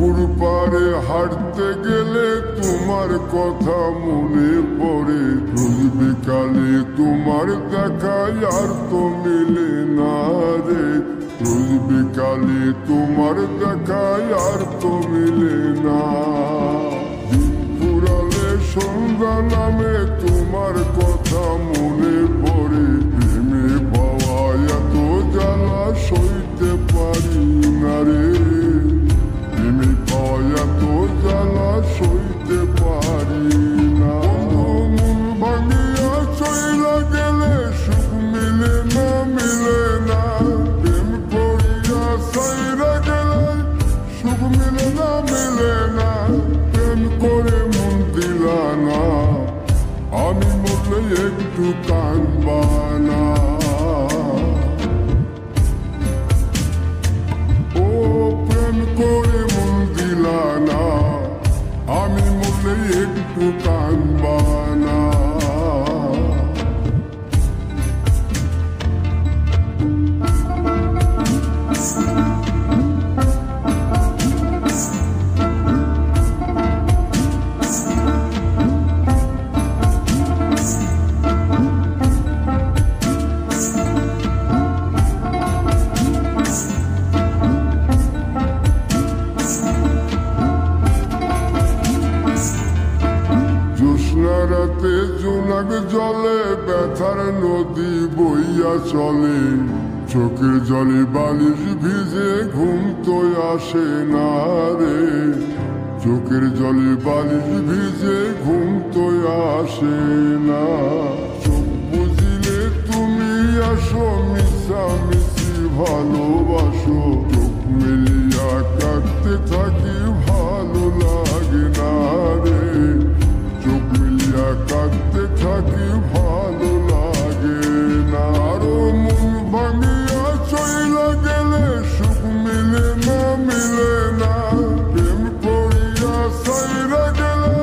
পুকুর পাড়ে হাঁটতে গেলে তোমার কথা মনে পড়ে। রোজ বিকালে তোমার দেখা আর তো মিলে না রে। রোজ বিকালে তোমার দেখা আর তো মিলে না। দিন ফুরালে সন্ধ্যা নামে তোমার কথা মনে পড়ে। প্রেমে পাওয়া এত জ্বালা সইতে পারি না রে। প্রেমে পাওয়া এত জ্বালা সইতে পারি না। মন ভাঙিয়া চইলা গেলে সুখ মিলে না, মিলে না। প্রেম করিয়া সাইরা গেলে সুখ মিলে না, মিলে না। প্রেম করে মন দিলা না, আমি মরলে একটু কাঁদবা না। ও প্রেম করে মন দিলা না, আমি মরলে একটু কাঁদবা না। রাতে জোনাক জলে ব্যথার নদী বইয়া চলে। চোখের জলে বালিশ ভিজে ঘুম তো আসে না রে। চোখের জলে বালিশ ভিজে ঘুম তো আসে না। চোখ বুঝিলে তুমি আসো, মিশামিশি ভালোবাসো। চোখ মিলিয়া কাঁদতে থাকি, ভালো লাগে না রে। চোখ মিলিয়া কাঁদতে থাকি, ভালো লাগে না। আরো মন ভাঙিয়া চইলা গেলে সুখ মিলে না, মিলে না। প্রেম করিয়া সাইরা গেলে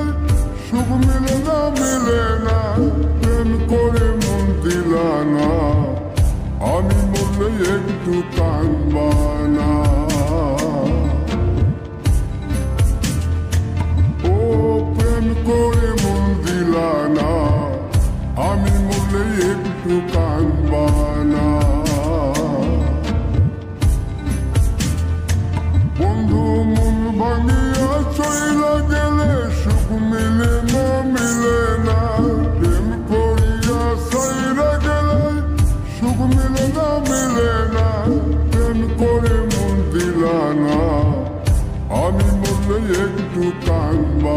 সুখ মিলে না, মিলে না। প্রেম করে মন দিলা না, আমি মরলে একটু কাঁদবা না। ও প্রেম করে মন দিলা না, আমি মরলে একটু কাঁদবা না। বন্ধু মন ভাঙিয়া চইলা গেলে সুখ মিলে না, মিলে না। প্রেম করিয়া সাইরা গেলে সুখ মিলে না, মিলে না। প্রেম করে মন দিলা না, আমি মরলে একটু কাঁদবা।